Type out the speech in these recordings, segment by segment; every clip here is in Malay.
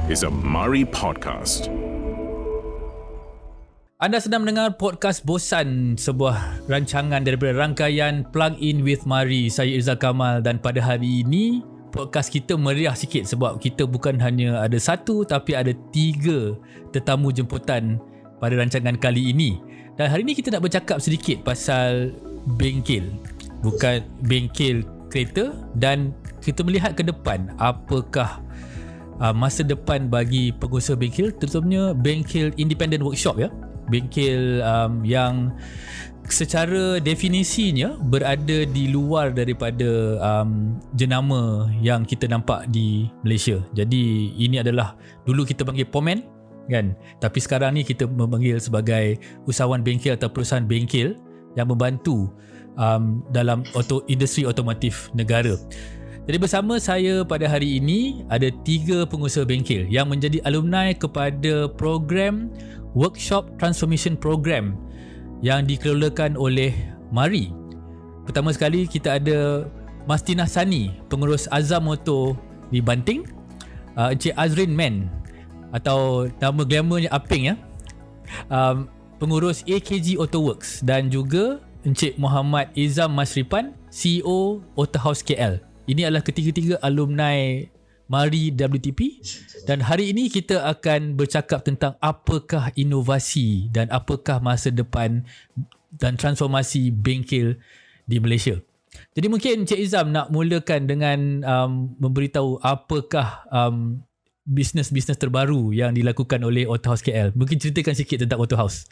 is a Mari podcast. Anda sedang mendengar podcast Bosan, sebuah rancangan daripada rangkaian Plug In with Mari. Saya Irzal Kamal dan pada hari ini podcast kita meriah sikit sebab kita bukan hanya ada satu tapi ada 3 tetamu jemputan pada rancangan kali ini. Dan hari ini kita nak bercakap sedikit pasal bengkel. Bukan bengkel kereta, dan kita melihat ke depan apakah masa depan bagi pengusaha bengkel, terutamanya bengkel independent workshop ya. Bengkel yang secara definisinya berada di luar daripada jenama yang kita nampak di Malaysia. Jadi ini adalah dulu kita panggil pomen kan, tapi sekarang ni kita memanggil sebagai usahawan bengkel atau perusahaan bengkel yang membantu dalam industri otomotif negara. Jadi bersama saya pada hari ini ada 3 pengusaha bengkel yang menjadi alumni kepada program Workshop Transformation Program yang dikelolakan oleh Mari. Pertama sekali kita ada Mastinah Sani, pengurus Azam Motor di Banting, Encik Azrin Man atau nama glamournya Aping ya, pengurus AKG Auto Works, dan juga Encik Muhammad Izam Masripan, CEO Auto House KL. Ini adalah ketiga-tiga alumni Mari WTP, dan hari ini kita akan bercakap tentang apakah inovasi dan apakah masa depan dan transformasi bengkel di Malaysia. Jadi mungkin Encik Izam nak mulakan dengan memberitahu apakah bisnes-bisnes terbaru yang dilakukan oleh Auto House KL. Mungkin ceritakan sikit tentang Auto House.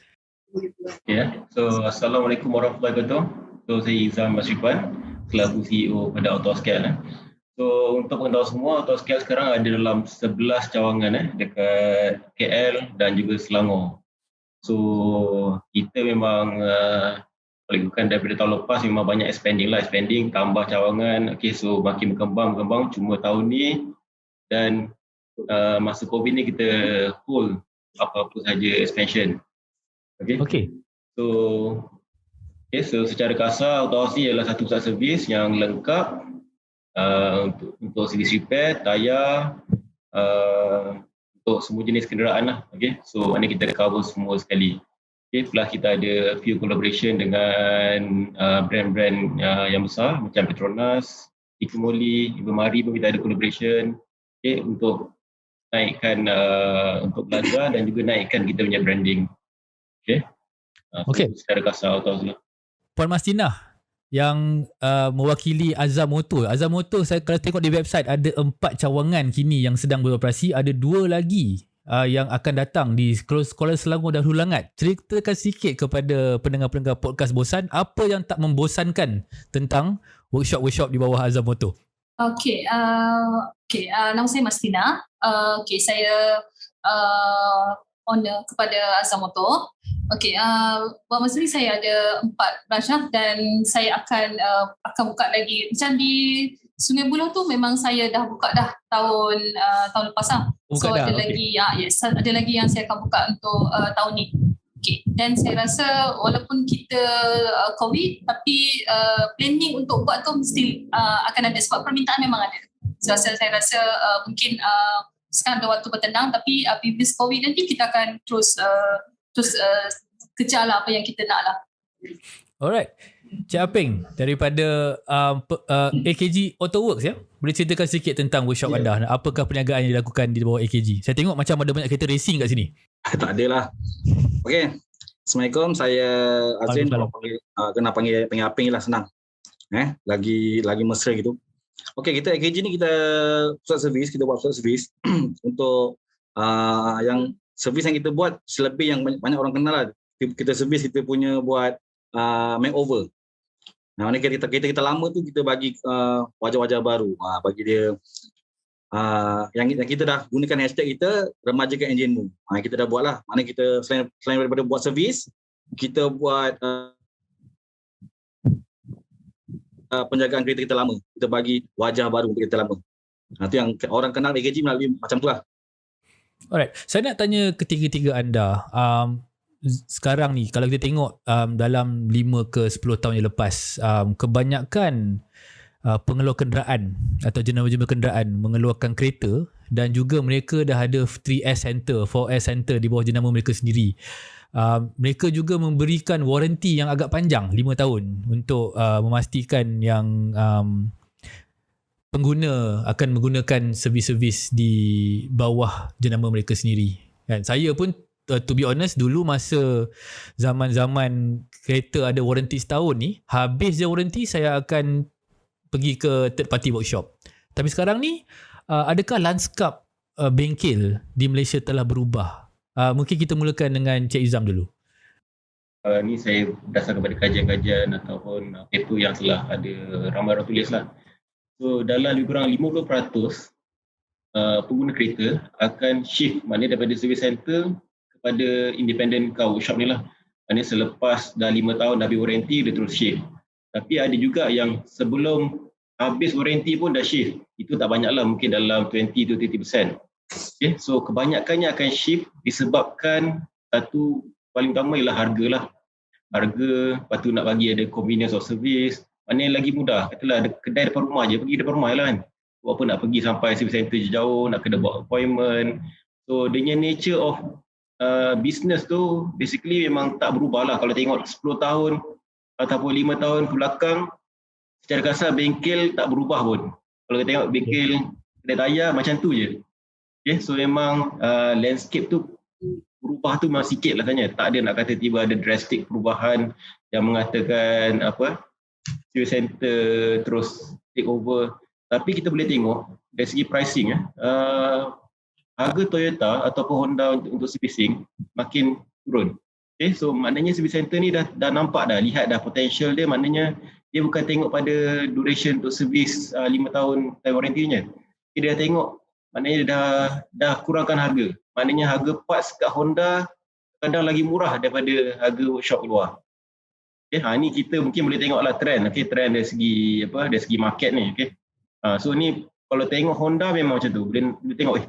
So Assalamualaikum warahmatullahi wabarakatuh. So saya Izam Masripan, selaku CEO pada Auto House KL. So untuk pengetahuan semua, Auto House KL sekarang ada dalam 11 cawangan dekat KL dan juga Selangor. So kita memang bukan daripada tahun lepas memang banyak expanding tambah cawangan. So makin berkembang cuma tahun ni dan masa COVID ni kita hold apa-apa saja expansion. So secara kasar Auto House ni adalah satu pusat servis yang lengkap untuk servis repair, tayar, untuk semua jenis kenderaan lah. So mana kita cover semua sekali. Plus kita ada few collaboration dengan brand-brand yang besar macam Petronas, Ikumoli, Mari pun kita ada collaboration untuk naikkan untuk belajar dan juga naikkan kita punya branding. Secara kasar Auto House lah. Puan Mastinah yang mewakili Azam Motor. Azam Motor, saya kalau tengok di website ada 4 cawangan kini yang sedang beroperasi, ada 2 lagi yang akan datang di Kuala Selangor dan Hulu Langat. Ceritakan sikit kepada pendengar-pendengar podcast Bosan, apa yang tak membosankan tentang workshop-workshop di bawah Azam Motor? Nama saya Mastinah. Saya owner kepada Azam Motor. Buat masa ni saya ada 4 branch dan saya akan buka lagi. Macam di Sungai Buloh tu memang saya dah buka dah tahun lepas lah. Ada lagi yang saya akan buka untuk tahun ni. Dan saya rasa walaupun kita COVID, tapi planning untuk buat tu mesti akan ada sebab permintaan memang ada. Saya rasa mungkin sekarang ada waktu bertenang, tapi previous COVID nanti kita akan terus kejar lah apa yang kita nak lah. Alright, Cik Aping daripada AKG Auto Works ya, boleh ceritakan sikit tentang workshop anda? Apakah perniagaan yang dilakukan di bawah AKG? Saya tengok macam ada banyak kereta racing kat sini. Tak ada lah. Assalamualaikum, saya Azrin. Kena panggil Aping lah, senang. Lagi mesra gitu. Kita AKG ni kita pusat servis, kita buat pusat servis untuk yang servis yang kita buat selebih yang banyak orang kenal lah. Kita servis, kita punya buat makeover. Mana kita lama tu kita bagi wajah-wajah baru. Bagi dia yang kita dah gunakan hashtag kita remajakan enjinmu. Kita dah buat lah. Mana kita selain daripada buat servis, kita buat penjagaan kereta kita lama. Kita bagi wajah baru untuk kereta lama. Itu yang orang kenal AKG melalui macam tu lah. Alright, saya nak tanya ketiga-tiga anda. Sekarang ni kalau kita tengok dalam 5 ke 10 tahun yang lepas, kebanyakan pengeluar kenderaan atau jenama-jenama kenderaan mengeluarkan kereta dan juga mereka dah ada 3S Center, 4S Center di bawah jenama mereka sendiri. Mereka juga memberikan waranti yang agak panjang, 5 tahun, untuk memastikan yang pengguna akan menggunakan servis-servis di bawah jenama mereka sendiri. Dan saya pun to be honest, dulu masa zaman-zaman kereta ada waranti setahun ni, habis je waranti saya akan pergi ke third party workshop. Tapi sekarang ni, adakah lanskap bengkel di Malaysia telah berubah? Mungkin kita mulakan dengan Cik Izam dulu. Ni saya berdasarkan kepada kajian-kajian ataupun paper yang telah ada ramai orang tulis lah. So dalam lebih kurang 50% pengguna kereta akan shift, maknanya daripada service center kepada independent car workshop ni lah. Maknanya selepas dah 5 tahun dah habis waranti, dia terus shift. Tapi ada juga yang sebelum habis waranti pun dah shift. Itu tak banyak lah, mungkin dalam 20-30%. Okay, so kebanyakannya akan shift disebabkan satu paling utama ialah harga lah. Harga, lepas tu nak bagi ada convenience of service. Mana yang lagi mudah, katalah ada kedai depan rumah je, pergi depan rumah lah kan. Buat apa nak pergi sampai service center jauh, nak kena buat appointment. So dia nature of business tu basically memang tak berubah lah. Kalau tengok 10 tahun ataupun 5 tahun ke belakang, secara kasar bengkel tak berubah pun. Kalau kita tengok bengkel kedai tayar macam tu je. Okay, so memang landscape tu berubah tu memang sikit lah tanya. Tak ada nak kata tiba ada drastic perubahan yang mengatakan service center terus take over. Tapi kita boleh tengok dari segi pricing harga Toyota ataupun Honda untuk servicing makin turun. Okay, so maknanya service center ni dah nampak dah, lihat dah potential dia, maknanya dia bukan tengok pada duration untuk servis 5 tahun time warranty-nya. Dia dah tengok, maknanya dah kurangkan harga. Maknanya harga parts kat Honda kadang lagi murah daripada harga workshop luar. Okay, ni kita mungkin boleh tengoklah trend. Okay, trend dari segi dari segi market ni. Okay. So ni kalau tengok Honda memang macam tu. Boleh tengok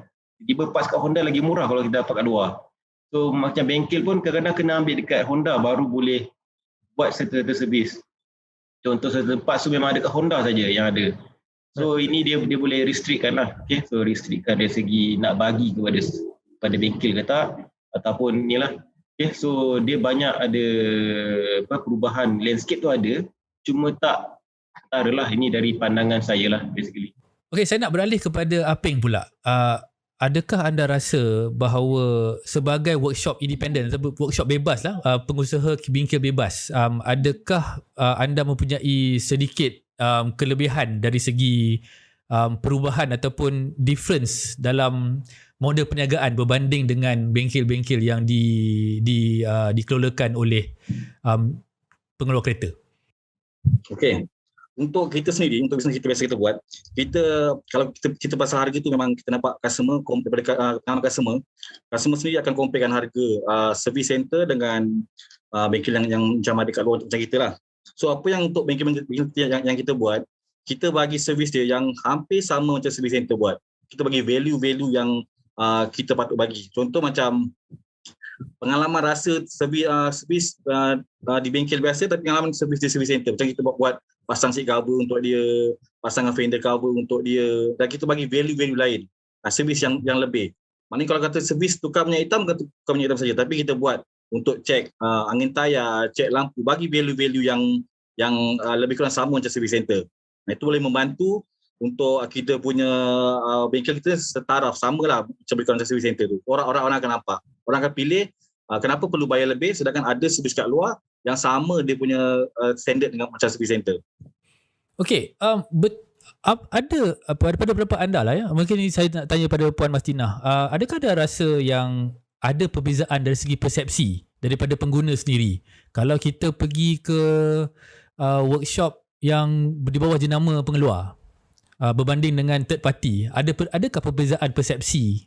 tiba parts kat Honda lagi murah kalau kita dapat kat luar. So macam bengkel pun kadang-kadang kena ambil dekat Honda baru boleh buat serta servis. Contoh serta parts tu memang ada kat Honda saja yang ada. So ini dia boleh restrictkan lah. Okay, so restrictkan dari segi nak bagi kepada bengkel ke tak, ataupun ni lah. Okay, so dia banyak ada perubahan landscape tu ada, cuma tak setara lah. Ini dari pandangan saya lah basically. Okay, saya nak beralih kepada Apeng pula. Adakah anda rasa bahawa sebagai workshop independen, workshop bebas lah, pengusaha bengkel bebas, adakah anda mempunyai sedikit kelebihan dari segi perubahan ataupun difference dalam model perniagaan berbanding dengan bengkel-bengkel yang dikelolakan oleh pengeluar kereta? Okey. Untuk kita sendiri, untuk bisnes kita biasa kita buat, kalau kita pasal harga tu memang kita nampak customer sendiri akan comparekan harga service center dengan bengkel yang macam ada kat luar macam kita lah. So apa yang untuk bengkel yang kita buat, kita bagi servis dia yang hampir sama macam service center buat. Kita bagi value yang kita patut bagi. Contoh macam pengalaman rasa servis di bengkel biasa, tapi pengalaman servis di service center. Macam kita buat pasang seat cover untuk dia, pasang fender cover untuk dia, dan kita bagi value lain, servis yang lebih. Maknanya kalau kata servis tukar minyak hitam, bukan tukar minyak hitam saja, tapi kita buat untuk cek angin tayar, cek lampu, bagi value yang lebih kurang sama macam servis center. Itu boleh membantu untuk kita punya bengkel kita setaraf, samalah macam lebih kurang macam servis center tu. Orang akan nampak, orang akan pilih kenapa perlu bayar lebih sedangkan ada servis kat luar yang sama dia punya standard dengan macam service center. Okey, ada pada pendapat anda lah ya. Mungkin saya nak tanya pada Puan Mastinah. Adakah ada rasa yang ada perbezaan dari segi persepsi daripada pengguna sendiri? Kalau kita pergi ke workshop yang di bawah jenama pengeluar berbanding dengan third party, adakah perbezaan persepsi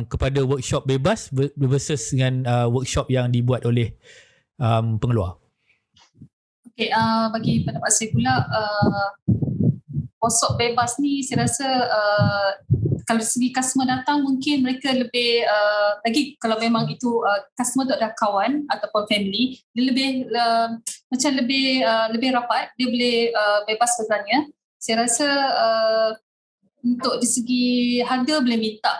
kepada workshop bebas versus dengan workshop yang dibuat oleh pengeluar? Okay, bagi pendapat saya pula, workshop bebas ni saya rasa kalau segi customer datang mungkin mereka lebih lagi kalau memang itu customer tu ada kawan ataupun family, dia lebih macam lebih rapat, dia boleh bebas bertanya. Saya rasa untuk di segi harga boleh minta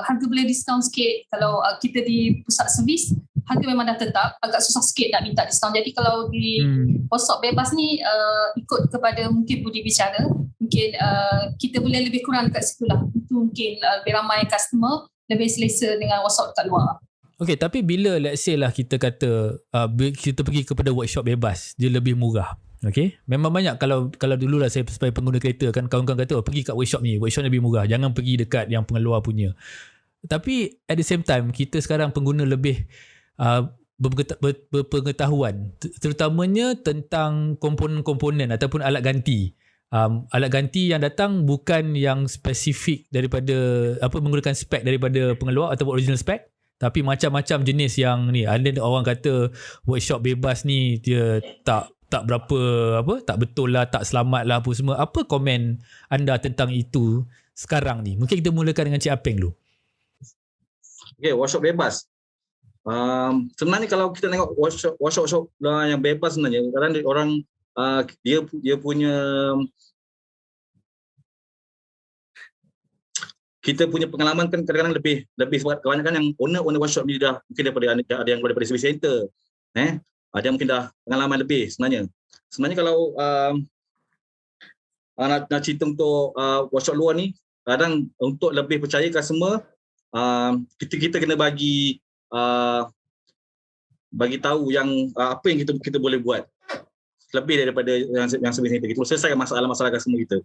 harga boleh diskaun sikit. Kalau kita di pusat servis, harga memang dah tetap, agak susah sikit nak minta diskaun. Jadi kalau di workshop bebas ni ikut kepada mungkin budi bicara, mungkin kita boleh lebih kurang kat situ lah. Itu mungkin lebih ramai customer, lebih selesa dengan workshop kat luar. Okay, tapi bila let's say lah kita kata kita pergi kepada workshop bebas, dia lebih murah. Okay, memang banyak kalau dulu lah saya sebagai pengguna kereta kan, kawan-kawan kata pergi kat workshop ni lebih murah, jangan pergi dekat yang pengeluar punya. Tapi at the same time kita sekarang pengguna lebih berpengetahuan terutamanya tentang komponen-komponen ataupun alat ganti. Alat ganti yang datang bukan yang spesifik daripada menggunakan spek daripada pengeluar ataupun original spek, tapi macam-macam jenis yang ni. Ada orang kata workshop bebas ni dia tak berapa tak betul lah, tak selamat lah apa semua. Apa komen anda tentang itu sekarang ni? Mungkin kita mulakan dengan Cik Apeng dulu. Okay, workshop bebas. Sebenarnya kalau kita tengok workshop yang bebas sebenarnya, kadang orang dia punya kita punya pengalaman kan kadang-kadang lebih sebab kebanyakan yang owner workshop ni dah mungkin daripada ada yang daripada service center, dia mungkin dah pengalaman lebih sebenarnya. Sebenarnya kalau nak cerita untuk workshop luar ni, kadang untuk lebih percaya customer, kita kena bagi tahu yang apa yang kita boleh buat lebih daripada yang service center. Kita selesaikan masalah-masalah customer kita.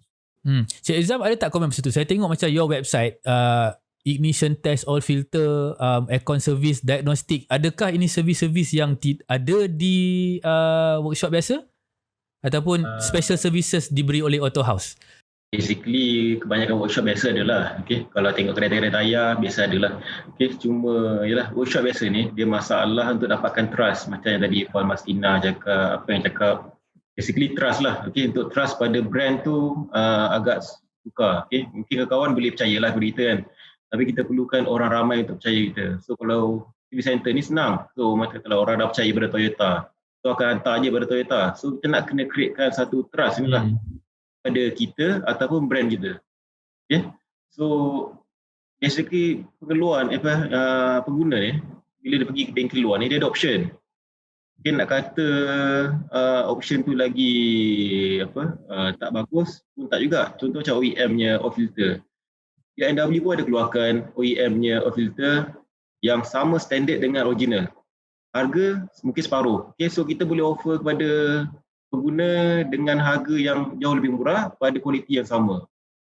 Cik Izam ada tak komen macam tu? Saya tengok macam your website, ignition test, oil filter, aircon service, diagnostik. Adakah ini servis-servis yang ada di workshop biasa? Ataupun special services diberi oleh Auto House? Basically kebanyakan workshop biasa adalah. Okay, kalau tengok kedai-kedai tayar biasa adalah. Okay, cuma yalah workshop biasa ni dia masalah untuk dapatkan trust. Macam yang tadi Puan Mastina cakap, basically trust lah. Okay, untuk trust pada brand tu agak sukar. Okay, mungkin kawan boleh percayalah pada kita kan. Tapi kita perlukan orang ramai untuk percaya kita. So kalau service center ni senang. So macam kalau orang dah percaya pada Toyota, so akan hantar je pada Toyota. So kita nak kena createkan satu trust ni lah pada kita ataupun brand kita. Okay. So basically pengeluaran pengguna ni bila dia pergi ke bengkel luar ni dia ada option. Mungkin nak kata option tu lagi tak bagus pun tak juga. Contoh macam OEM-nya oil filter. BMW pun ada keluarkan OEM-nya oil filter yang sama standard dengan original. Harga mungkin separuh. Okay, so kita boleh offer kepada pengguna dengan harga yang jauh lebih murah pada kualiti yang sama.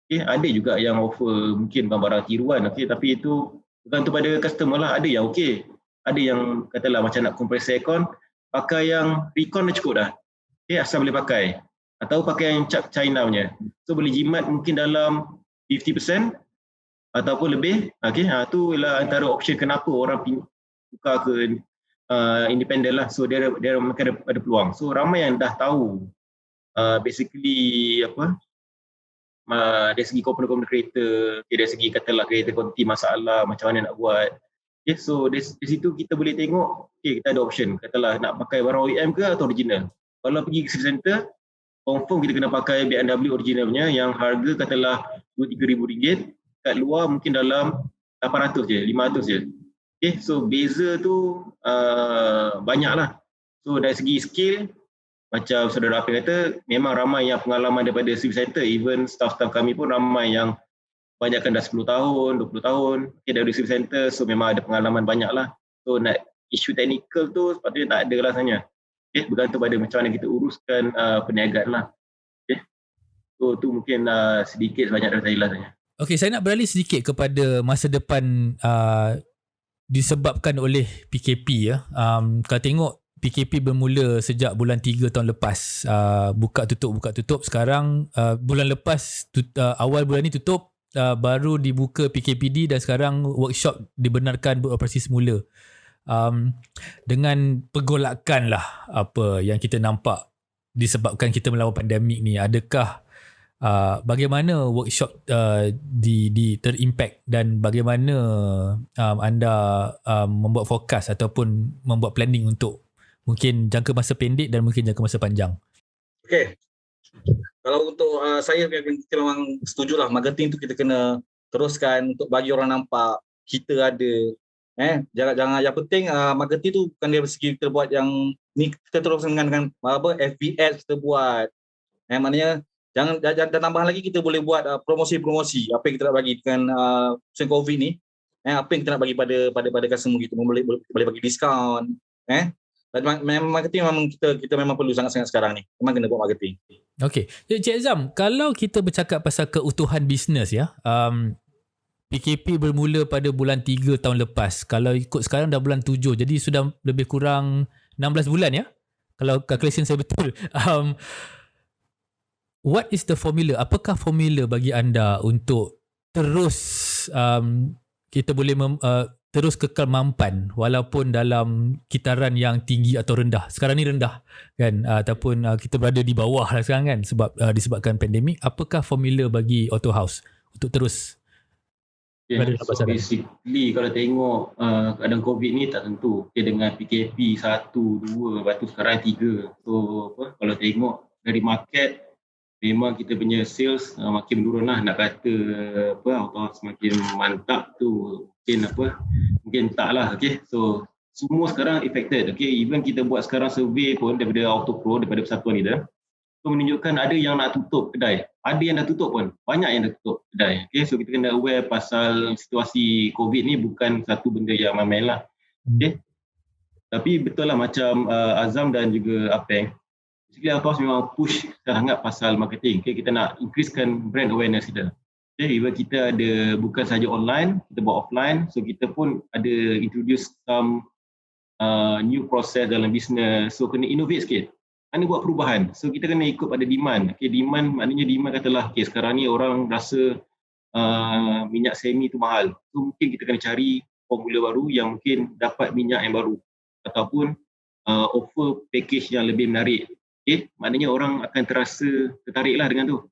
Okay, ada juga yang offer mungkin barang tiruan, okay, tapi itu bergantung pada customer lah. Ada yang okey, ada yang katalah macam nak kompresor aircon, pakai yang Recon dah cukup dah. Okay, asal boleh pakai. Atau pakai yang China punya. So boleh jimat mungkin dalam 50% ataupun lebih. Okay, tu ialah antara option kenapa orang tukar ke independent lah. So dia mungkin ada peluang. So ramai yang dah tahu basically dari segi komponen-komponen kereta, dari segi katalah kereta konti masalah, macam mana nak buat. Okay, so di situ kita boleh tengok, okay, kita ada option. Katalah nak pakai barang OEM ke atau original. Kalau pergi ke service center, confirm kita kena pakai BMW originalnya yang harga katalah RM2,000-3,000. Kat luar mungkin dalam 800 je, 500 je. Okay, so beza tu banyak lah. So dari segi skill, macam saudara Apeng kata, memang ramai yang pengalaman daripada service center. Even staff-staff kami pun ramai yang banyakkan dah 10 tahun, 20 tahun dari service center. So memang ada pengalaman banyak lah. So nak isu teknikal tu sepatutnya tak ada lah sebenarnya. Okay, bergantung pada macam mana kita uruskan perniagaan lah. Okay. So tu mungkin sedikit sebanyak dari saya lah sebenarnya. Okay, saya nak beralih sedikit kepada masa depan disebabkan oleh PKP ya. Kalau tengok PKP bermula sejak bulan 3 tahun lepas. Buka tutup. Sekarang bulan lepas awal bulan ni tutup, baru dibuka PKPD dan sekarang workshop dibenarkan beroperasi semula. Dengan pergolakan lah apa yang kita nampak disebabkan kita melawan pandemik ni, adakah bagaimana workshop terimpact dan bagaimana anda membuat forecast ataupun membuat planning untuk mungkin jangka masa pendek dan mungkin jangka masa panjang? Okay. Kalau untuk saya kita memang setujulah marketing tu kita kena teruskan untuk bagi orang nampak kita ada. Jangan yang penting marketing tu bukan dari segi kita buat yang ni, kita teruskan dengan FB ads kita buat. Maknanya jangan tambahan lagi kita boleh buat promosi-promosi apa yang kita nak bagi dengan musim COVID ni. Apa yang kita nak bagi pada customer kita, boleh bagi diskaun. Memang marketing memang kita memang perlu sangat-sangat sekarang ni. Memang kena buat marketing. Okey. Cik Azam, kalau kita bercakap pasal keutuhan bisnes ya, PKP bermula pada bulan 3 tahun lepas. Kalau ikut sekarang dah bulan 7. Jadi sudah lebih kurang 16 bulan ya. Kalau calculation saya betul. What is the formula? Apakah formula bagi anda untuk terus kita boleh terus kekal mampan walaupun dalam kitaran yang tinggi atau rendah. Sekarang ni rendah kan, ataupun kita berada di bawah lah sekarang kan sebab disebabkan pandemik. Apakah formula bagi Auto House untuk terus berada dalam pasaran? Basically kalau tengok keadaan COVID ni tak tentu. Dengan PKP 1, 2, lepas tu sekarang 3. So kalau tengok dari market, memang kita punya sales makin menurun lah. Nak kata Auto House semakin mantap tu mungkin tak lah. Okay, so semua sekarang affected. Okay, even kita buat sekarang survey pun daripada Auto Pro, daripada persatuan kita, so menunjukkan ada yang nak tutup kedai, ada yang dah tutup pun, banyak yang dah tutup kedai. Okay, so kita kena aware pasal situasi COVID ni bukan satu benda yang main-main lah. Okay, tapi betul lah macam Azam dan juga Apeng, basically Auto House memang push sangat pasal marketing. Okay, kita nak increasekan brand awareness kita. Okay, even kita ada bukan saja online, kita buat offline, so kita pun ada introduce some new process dalam business. So kena innovate sikit, kena buat perubahan. So kita kena ikut pada demand. Okay, demand maknanya demand katalah okay, sekarang ni orang rasa minyak semi tu mahal, so mungkin kita kena cari formula baru yang mungkin dapat minyak yang baru ataupun offer package yang lebih menarik. Okay, maknanya orang akan terasa tertarik lah dengan tu.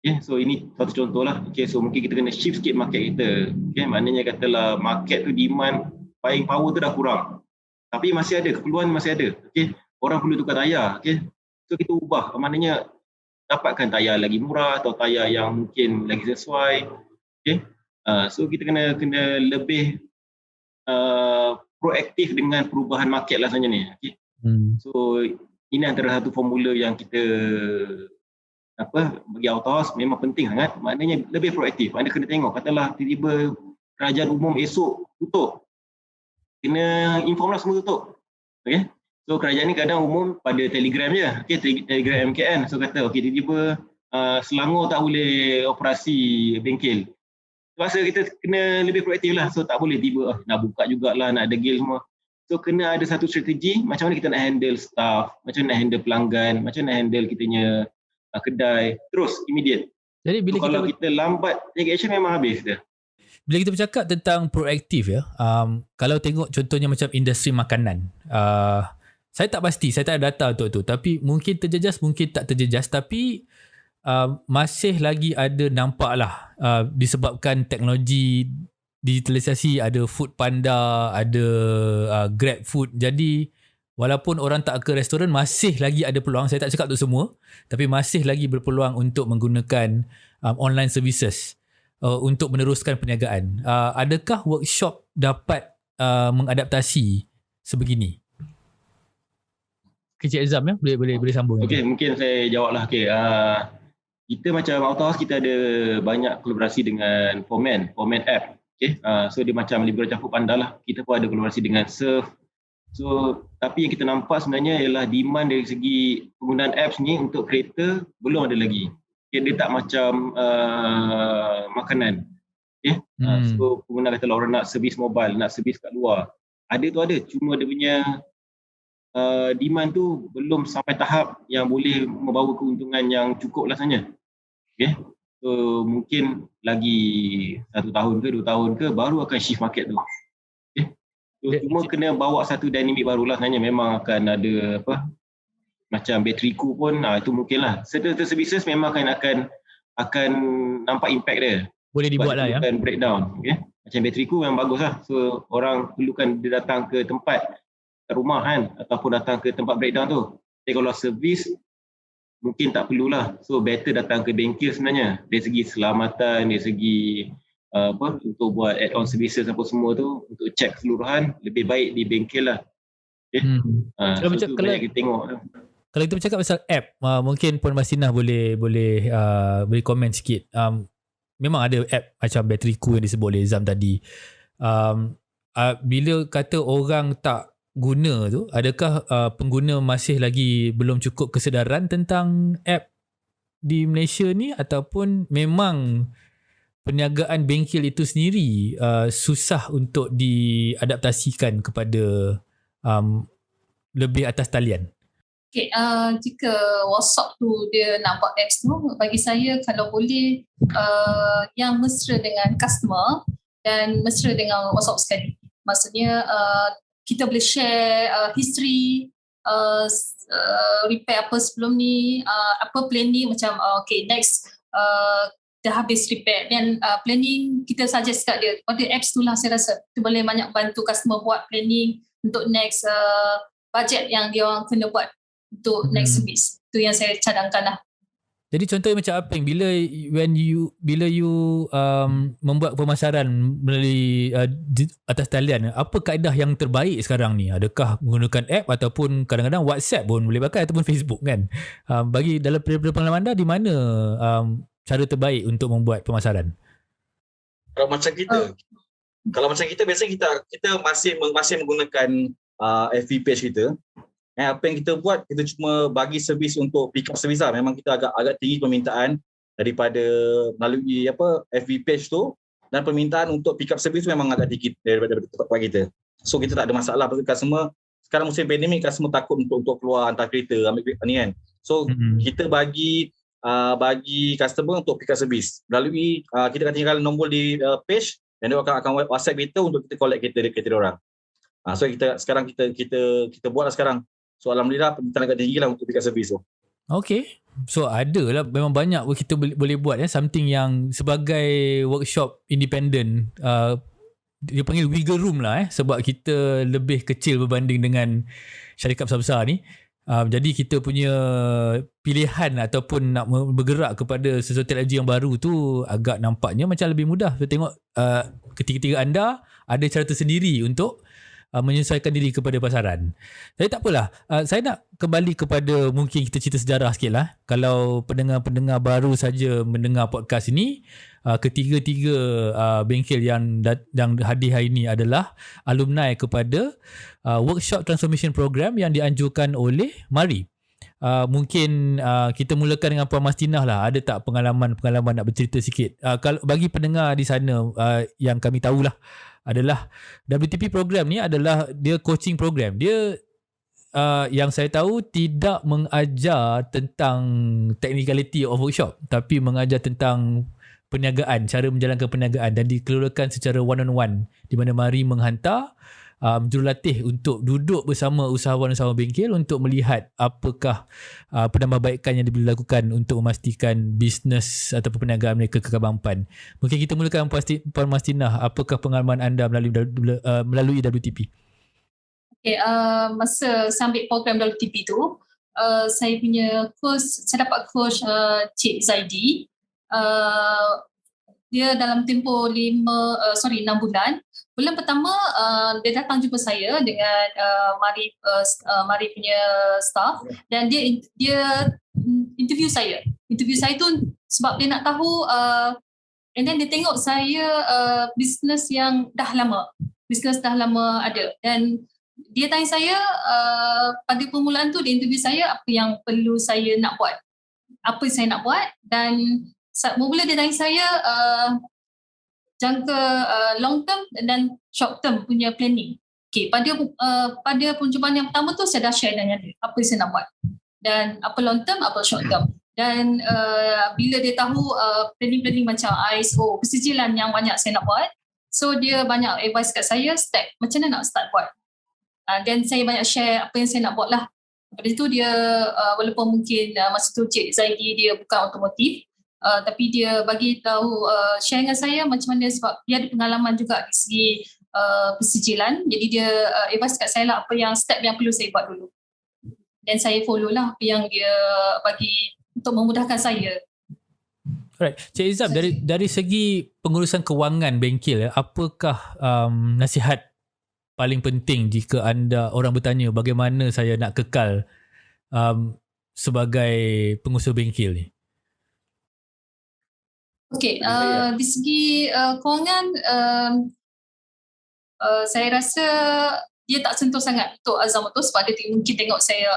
Okay, so ini satu contoh lah. Okay, so mungkin kita kena shift sikit market kita. Okay, maknanya katalah market tu demand buying power tu dah kurang, tapi masih ada, keperluan masih ada. Okay, orang perlu tukar tayar. Okay, so kita ubah, maknanya dapatkan tayar lagi murah atau tayar yang mungkin lagi sesuai. Okay, so kita kena lebih proaktif dengan perubahan market lah sebenarnya ni. Okay. So ini antara satu formula yang kita bagi Auto House memang penting sangat. Maknanya lebih proaktif. Anda kena tengok, katalah tiba-tiba kerajaan umum esok tutup, kena inform lah semua tutup. Okay, so kerajaan ni kadang umum pada Telegram je. Okay, Telegram MKN. So kata okay, tiba-tiba Selangor tak boleh operasi bengkel. Masa kita kena lebih proaktif lah. So tak boleh tiba nak buka jugalah, nak degil semua. So kena ada satu strategi macam mana kita nak handle staff, macam mana nak handle pelanggan, macam mana nak handle kitanya kedai, terus immediate. Jadi bila so, kalau kita lambat take action memang habis dia. Bila kita bercakap tentang proaktif ya, kalau tengok contohnya macam industri makanan, saya tak pasti, saya tak ada data untuk tu, tapi mungkin terjejas, mungkin tak terjejas, tapi masih lagi ada nampaklah disebabkan teknologi digitalisasi, ada Food Panda, ada Grab Food. Jadi walaupun orang tak ke restoran, masih lagi ada peluang. Saya tak cakap untuk semua, tapi masih lagi berpeluang untuk menggunakan online services untuk meneruskan perniagaan. Adakah workshop dapat mengadaptasi sebegini? Cik Azam ya, boleh sambung. Okey, mungkin saya jawablah. Okey, kita macam Auto House, kita ada banyak kolaborasi dengan Foreman app. Okey, so dia macam lebih macam Food Panda lah. Kita pun ada kolaborasi dengan Surf. So, tapi yang kita nampak sebenarnya ialah demand dari segi penggunaan apps ni untuk kereta belum ada lagi. Okay, dia tak macam makanan. Okay? So, pengguna kata orang nak servis mobile, nak servis kat luar. Ada tu ada, cuma dia punya demand tu belum sampai tahap yang boleh membawa keuntungan yang cukup lah sebenarnya. Okay? So, mungkin lagi 1 tahun ke 2 tahun ke baru akan shift market tu. Cuma kena bawa satu dinamik barulah sebenarnya. Memang akan ada macam bateri ku pun itu mungkin lah. Certain services memang akan nampak impact dia. Boleh dibuat lah ya. Bukan breakdown. Okay? Macam bateri ku memang bagus lah. So orang perlukan dia datang ke tempat rumah kan, ataupun datang ke tempat breakdown tu. Jadi kalau servis mungkin tak perlulah. So better datang ke bengkel sebenarnya. Dari segi keselamatan, dari segi untuk buat add-on services apa semua tu, untuk check keseluruhan, lebih baik di bengkel lah. Okay? Kalau So tu banyak kita tengok. Kalau kita bercakap pasal app, mungkin Puan Mastinah boleh beri komen sikit. Memang ada app macam Batteriku yang disebut oleh Zam tadi. Bila kata orang tak guna tu, adakah pengguna masih lagi belum cukup kesedaran tentang app di Malaysia ni, ataupun memang perniagaan bengkel itu sendiri susah untuk diadaptasikan kepada lebih atas talian? Okay, jika WhatsApp tu dia nak buat apps tu, bagi saya kalau boleh yang mesra dengan customer dan mesra dengan WhatsApp sekali. Maksudnya kita boleh share history, repair apa sebelum ni, apa planning macam okay next dah habis repair, dan planning kita suggest kat dia pada apps tu lah. Saya rasa itu boleh banyak bantu customer buat planning untuk next budget yang dia orang kena buat untuk next service. Itu yang saya cadangkan lah. Jadi contohnya macam apa yang bila you membuat pemasaran melalui atas talian, apa kaedah yang terbaik sekarang ni? Adakah menggunakan app ataupun kadang-kadang WhatsApp pun boleh pakai, ataupun Facebook kan? Bagi dalam pengalaman anda, di mana cara terbaik untuk membuat pemasaran? Kalau macam kita biasanya kita masih menggunakan FB page kita. Apa yang kita buat, kita cuma bagi servis untuk pick up servis lah. Memang kita agak tinggi permintaan daripada melalui FB page tu, dan permintaan untuk pick up servis tu memang agak tinggi daripada tempat kita. So kita tak ada masalah. Pasal customer sekarang musim pandemik, customer takut untuk keluar hantar kereta ambil ni kan. So kita bagi customer untuk pick up servis melalui kita akan tinggal nombor di page, dan dia akan WhatsApp kita untuk kita collect kereta orang. So sekarang kita buatlah sekarang. So alhamdulillah permintaan agak tinggi lah untuk pick up servis tu. Okay. So ada lah, memang banyak kita boleh buat something yang sebagai workshop independent, dia panggil wiggle room lah sebab kita lebih kecil berbanding dengan syarikat besar-besar ni. Jadi kita punya pilihan ataupun nak bergerak kepada sesuatu teknologi yang baru tu agak nampaknya macam lebih mudah. So tengok ketiga-tiga anda ada cara tersendiri untuk menyesuaikan diri kepada pasaran. Jadi tak apalah, saya nak kembali kepada mungkin kita cerita sejarah sikit lah. Kalau pendengar-pendengar baru saja mendengar podcast ini, ketiga-tiga bengkel yang hadir hari ini adalah alumni kepada workshop transformation program yang dianjurkan oleh Mari. Mungkin kita mulakan dengan Puan Mastinah lah. Ada tak pengalaman nak bercerita sikit? Kalau bagi pendengar di sana yang kami tahulah, adalah WTP program ni adalah dia coaching program. Dia yang saya tahu tidak mengajar tentang technicality of workshop, tapi mengajar tentang perniagaan, cara menjalankan perniagaan, dan dikeluarkan secara one-on-one, di mana Mari menghantar jurulatih untuk duduk bersama usahawan-usahawan bengkel untuk melihat apakah penambahbaikan yang boleh dilakukan untuk memastikan bisnes ataupun perniagaan mereka kekembangan. Mungkin kita mulakan Puan Mastinah, apakah pengalaman anda melalui WTP? Okay, masa saya ambil program WTP tu, saya punya course, saya dapat coach Cik Zaidi. Dia dalam tempoh 6 bulan. Bulan pertama dia datang jumpa saya dengan Mari punya staff, dan dia interview saya. Interview saya tu sebab dia nak tahu, and then dia tengok saya bisnes yang dah lama ada, dan dia tanya saya pada permulaan tu dia interview saya apa yang perlu saya nak buat, dan mula dia tanya saya jangka long term dan short term punya planning. Okay, pada perjumpaan yang pertama tu saya dah share dengan dia apa yang saya nak buat, dan apa long term, apa short term. Dan bila dia tahu planning macam ISO, persijilan yang banyak saya nak buat, so dia banyak advice kat saya step macam mana nak start buat. Dan saya banyak share apa yang saya nak buat lah. Lepas tu dia walaupun mungkin masa tu Cik Zaidi dia bukan otomotif, tapi dia bagi tahu share dengan saya macam mana, sebab dia ada pengalaman juga di segi persijilan. Jadi dia advice kat saya lah apa yang step yang perlu saya buat dulu, dan saya follow lah apa yang dia bagi untuk memudahkan saya. Alright, Cik Izam, dari segi pengurusan kewangan bengkel, apakah nasihat paling penting jika anda orang bertanya bagaimana saya nak kekal sebagai pengusaha bengkel ni? Okey, di segi kewangan, saya rasa dia tak sentuh sangat untuk Azam tu sebab dia mungkin tengok saya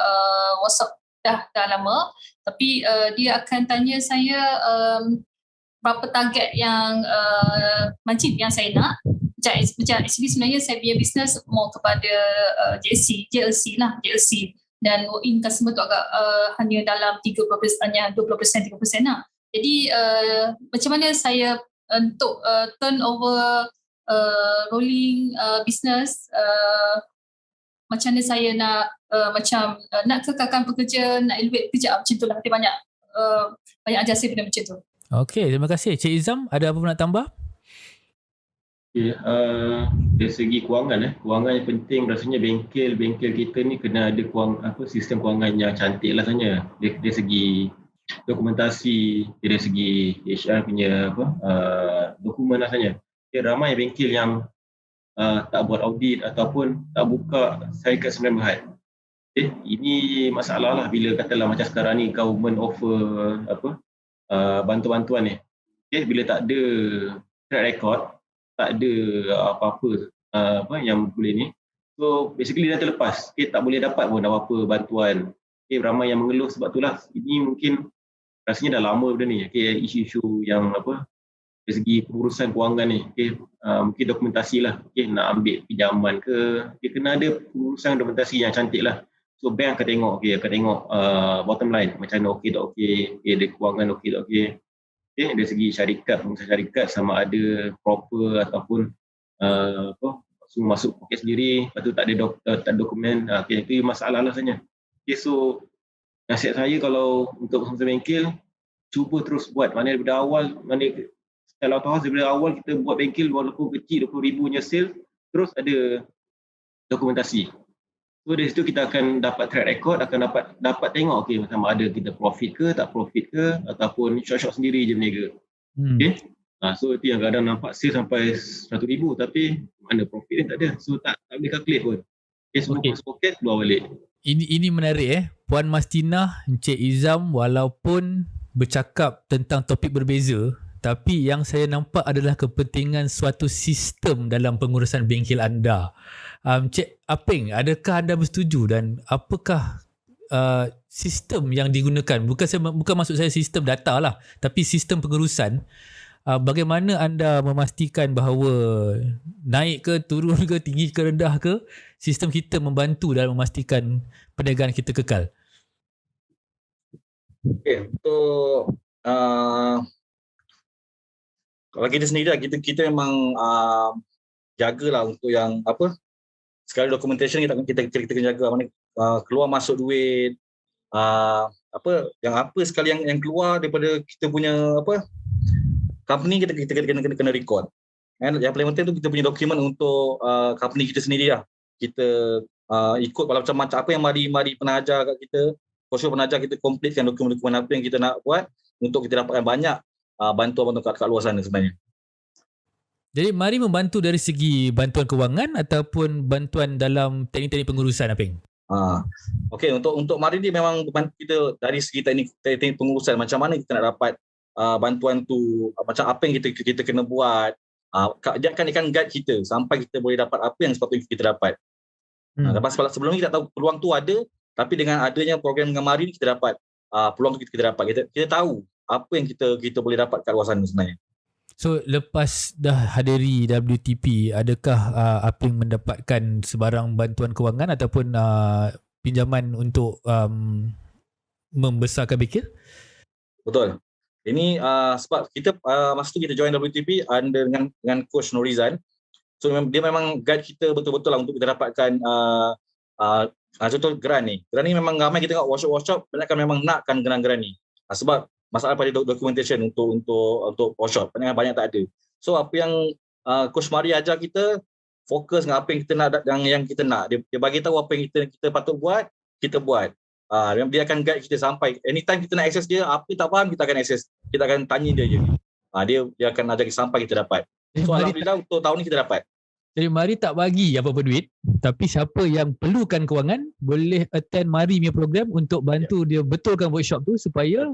WhatsApp dah lama, tapi dia akan tanya saya berapa target yang margin yang saya nak. Macam actually sebenarnya saya punya bisnes more kepada JLC dan walk-in customer tu agak hanya dalam 30%, hanya 20%, 30% lah. Jadi macam mana saya untuk turnover rolling business, macam mana saya nak nak kekalkan pekerja, nak elevate pekerja, macam tu lah. Dia banyak ajar saya benda macam tu. Okey, terima kasih. Cik Izam, ada apa nak tambah? Okay, dari segi kewangan, kewangan yang penting rasanya bengkel kita ni kena ada sistem kewangan yang cantik lah rasanya. Dari segi dokumentasi, dari segi HR punya dokumen rasanya. Okay, ramai bengkel yang tak buat audit ataupun tak buka syarikat sembilan berhad. Ini masalah lah bila katalah macam sekarang ni government offer bantuan-bantuan ni. Bila tak ada track record, tak ada apa-apa yang boleh ni. So basically dia terlepas. Tak boleh dapat pun apa-apa bantuan. Ramai yang mengeluh sebab itulah. Ini mungkin rasanya dah lama benda ni. Isu-isu yang dari segi pengurusan kewangan ni. Mungkin dokumentasi lah. Nak ambil pinjaman ke. Kena ada pengurusan dokumentasi yang cantik lah. So bank akan tengok bottom line. Macam mana okey tak okey. Ada kewangan okey tak okey. Dari segi pengurusan syarikat sama ada proper ataupun semua masuk poket sendiri. Lepas tu tak ada dokumen. Itu masalah lah sebenarnya. So nasihat saya kalau untuk pengusaha bengkel, cuba terus buat. Mana daripada awal, Style Auto House daripada awal kita buat bengkel walaupun kecil, 20,000 punya sale, terus ada dokumentasi. So dari situ kita akan dapat track record, akan dapat tengok sama ada kita profit ke, tak profit ke, ataupun short-short sendiri je berniaga. So itu yang kadang nampak sale sampai 100,000 tapi mana profit tak ada. So tak boleh calculate pun. Semua poket keluar balik. Ini menarik Puan Mastinah, Encik Izam walaupun bercakap tentang topik berbeza, tapi yang saya nampak adalah kepentingan suatu sistem dalam pengurusan bengkel anda. Cik Aping, adakah anda bersetuju dan apakah sistem yang digunakan? Bukan maksud saya sistem data lah, tapi sistem pengurusan. Bagaimana anda memastikan bahawa naik ke, turun ke, tinggi ke, rendah ke, sistem kita membantu dalam memastikan perniagaan kita kekal? Untuk kalau kita sendiri lah, kita memang jagalah untuk yang sekali documentation kita kena jaga mana keluar masuk duit, sekali yang keluar daripada kita punya company kita kena record. Yang paling penting tu kita punya dokumen untuk company kita sendiri lah. Kita ikut macam apa yang Mari pernah ajar kat kita, Coach pernah ajar kita completekan dokumen-dokumen apa yang kita nak buat untuk kita dapatkan banyak bantuan kat luar sana sebenarnya. Jadi Mari membantu dari segi bantuan kewangan ataupun bantuan dalam teknik-teknik pengurusan, Aping? Okey, untuk Mari ni memang bantu kita dari segi teknik pengurusan, macam mana kita nak dapat bantuan tu, macam apa yang kita kena buat. Dia akan guide kita sampai kita boleh dapat apa yang sepatutnya kita dapat. Lepas sebelum ni kita tahu peluang tu ada, tapi dengan adanya program dengan Mari ni kita dapat peluang tu kita dapat. Kita tahu apa yang kita boleh dapat kat luar sana sebenarnya. So lepas dah hadiri WTP, adakah Aping mendapatkan sebarang bantuan kewangan ataupun pinjaman untuk membesarkan bengkel? Betul. Ini sebab kita masa tu kita join WTP dengan Coach Norizan. So dia memang guide kita betul-betul lah untuk kita dapatkan contoh grant ni. Grant ni memang ramai kita tengok workshop banyakkan memang nakkan grant ni. Sebab masalah pada documentation untuk workshop banyak tak ada. So apa yang Coach Mari ajar kita, fokus dengan apa yang kita nak dan yang kita nak. Dia bagi tahu apa yang kita patut buat, kita buat. Dia akan guide kita sampai. Anytime kita nak access dia, apa tak faham kita akan access. Kita akan tanya dia je. Dia akan ajar kita sampai kita dapat. So alhamdulillah untuk tahun ni kita dapat. Jadi Mari tak bagi apa-apa duit, tapi siapa yang perlukan kewangan boleh attend Mari punya program untuk bantu dia betulkan workshop tu supaya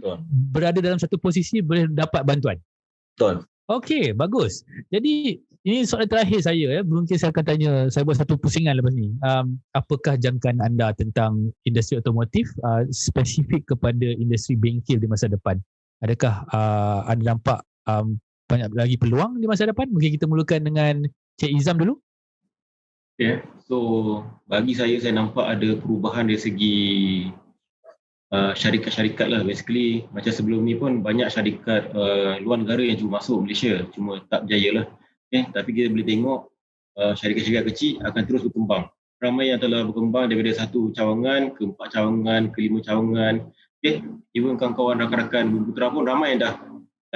berada dalam satu posisi boleh dapat bantuan. Betul. Okey, bagus. Jadi ini soalan terakhir saya mungkin saya akan tanya, saya buat satu pusingan lepas ni. Apakah jangkaan anda tentang industri otomotif spesifik kepada industri bengkel di masa depan? Adakah anda nampak banyak lagi peluang di masa depan? Mungkin kita mulakan dengan Cik Izam dulu. Okay. So bagi saya nampak ada perubahan dari segi syarikat-syarikat lah. Basically macam sebelum ni pun banyak syarikat luar negara yang cuba masuk Malaysia, cuma tak berjaya lah. Tapi kita boleh tengok syarikat-syarikat kecil akan terus berkembang. Ramai yang telah berkembang daripada 1 cawangan ke 4 cawangan ke 5 cawangan. Even kawan-kawan rakan-rakan Bumi-Putera pun ramai yang dah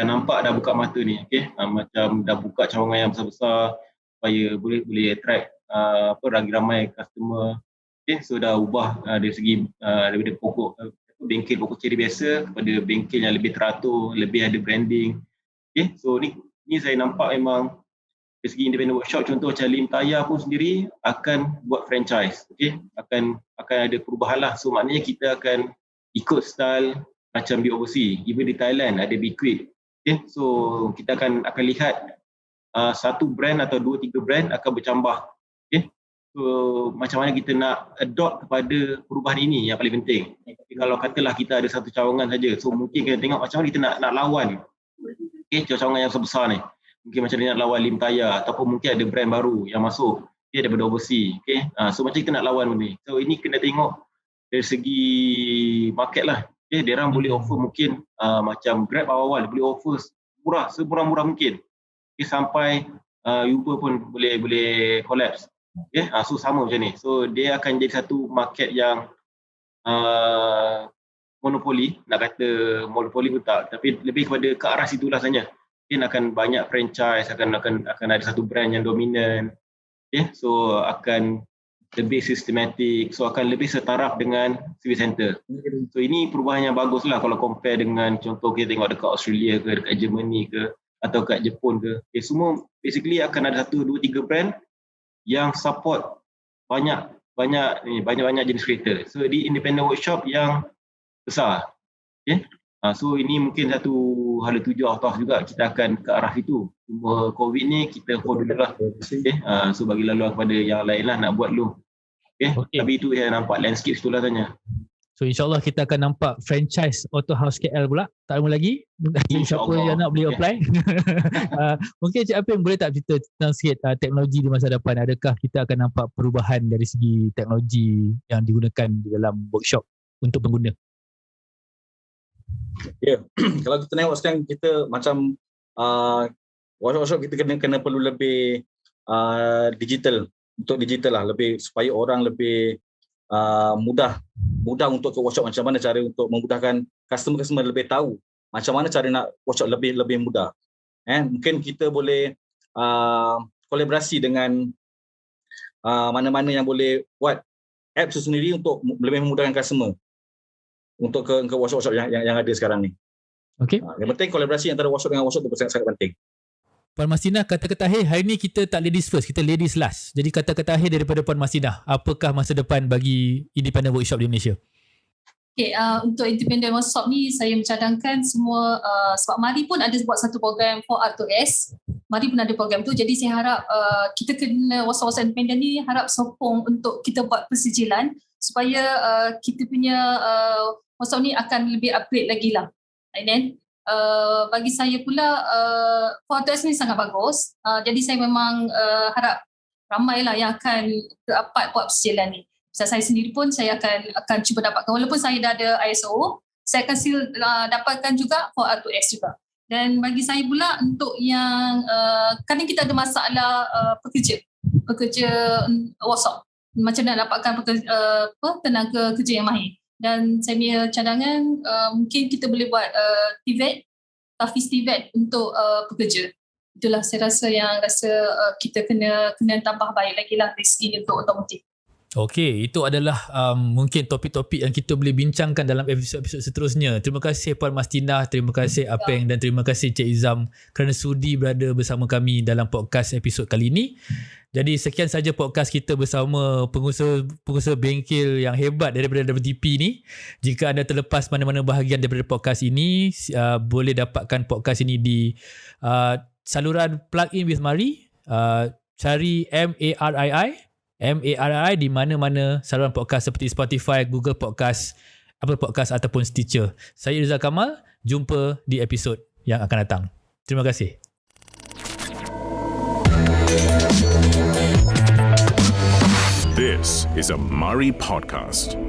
nampak dah buka mata ni. Macam dah buka cawangan yang besar-besar supaya boleh attract lagi ramai customer. So dah ubah dari segi daripada bengkel pokok ciri biasa kepada bengkel yang lebih teratur, lebih ada branding. So ni saya nampak memang dari segi independent workshop, contoh macam Lim Taya pun sendiri akan buat franchise. Akan ada perubahan lah. So maknanya kita akan ikut style macam di overseas. Even di Thailand ada Be-Quick. So kita akan lihat satu brand atau 2-3 brand akan bercambah. So macam mana kita nak adopt kepada perubahan ini yang paling penting. Kalau katalah kita ada satu cawangan saja, so mungkin kita tengok macam mana kita nak lawan cawangan yang sebesar ni. Mungkin macam dia nak lawan Lim Taya, ataupun mungkin ada brand baru yang masuk daripada overseas. So macam kita nak lawan ni. So ini kena tengok dari segi market lah. Dia orang boleh offer mungkin macam Grab awal-awal boleh offer murah, semurah-murah mungkin. Sampai Uber pun boleh collapse. So sama macam ni. So dia akan jadi satu market yang monopoli, nak kata monopoli pun tak, tapi lebih kepada ke arah situlah saja. Mungkin akan banyak franchise, akan ada satu brand yang dominan. So akan lebih sistematik, so akan lebih setaraf dengan service center. So ini perubahan yang bagus lah kalau compare dengan contoh kita tengok dekat Australia ke, dekat Germany ke, atau dekat Jepun ke. Semua basically akan ada 1, 2, 3 brand yang support banyak jenis kereta. So di independent workshop yang besar. So ini mungkin satu hala tuju atau juga kita akan ke arah itu. Cuma COVID ni kita hold dulu lah. So bagi laluan kepada yang lain lah nak buat dulu. Tapi itu yang nampak landscape itulah tanya. So insyaAllah kita akan nampak franchise Auto House KL pula tak lama lagi. Siapa yang nak boleh apply. Mungkin Cik Apim boleh tak cerita tentang sikit teknologi di masa depan. Adakah kita akan nampak perubahan dari segi teknologi yang digunakan di dalam workshop untuk pengguna? Kalau kita tengok sekarang kita macam workshop kita kena perlu lebih digital, untuk digital lah, lebih supaya orang lebih mudah untuk ke workshop. Macam mana cara untuk memudahkan customer lebih tahu macam mana cara nak workshop lebih mudah. Mungkin kita boleh kolaborasi dengan mana-mana yang boleh buat app sendiri untuk lebih memudahkan customer untuk ke workshop yang ada sekarang ni. Yang penting kolaborasi antara workshop dengan workshop itu sangat penting. Puan Mastinah, kata-kata akhir, hari ni kita tak ladies first, kita ladies last. Jadi kata-kata akhir daripada Puan Mastinah, apakah masa depan bagi independent workshop di Malaysia? Untuk independent workshop ni saya mencadangkan semua, sebab Mari pun ada buat satu program 4R2S. Mari pun ada program tu, jadi saya harap kita kena workshop independent ni harap sokong untuk kita buat persijilan supaya kita punya workshop ni akan lebih upgrade lagi lah. And then bagi saya pula 4R2S ni sangat bagus, jadi saya memang harap ramailah yang akan dapat buat persijilan ni. Saya sendiri pun saya akan cuba dapatkan, walaupun saya dah ada ISO, saya akan still dapatkan juga 4R2S juga. Dan bagi saya pula untuk yang kadang kita ada masalah pekerja workshop, macam nak dapatkan tenaga kerja yang mahir. Dan saya punya cadangan mungkin kita boleh buat TVET, Tafis TVET untuk pekerja. Itulah saya rasa yang kita kena tambah baik lagi lah dari segi untuk otomotif. Okey, itu adalah mungkin topik-topik yang kita boleh bincangkan dalam episod-episod seterusnya. Terima kasih Puan Mastinah, terima kasih Apeng dan terima kasih Cik Izam kerana sudi berada bersama kami dalam podcast episod kali ini. Jadi sekian saja podcast kita bersama pengusaha bengkel yang hebat daripada WTP ni. Jika anda terlepas mana-mana bahagian daripada podcast ini, boleh dapatkan podcast ini di saluran Plug In with Mari. Cari MARII di mana-mana saluran podcast seperti Spotify, Google Podcast, Apple Podcast ataupun Stitcher. Saya Irzal Kamal, jumpa di episod yang akan datang. Terima kasih. This is a Mari podcast.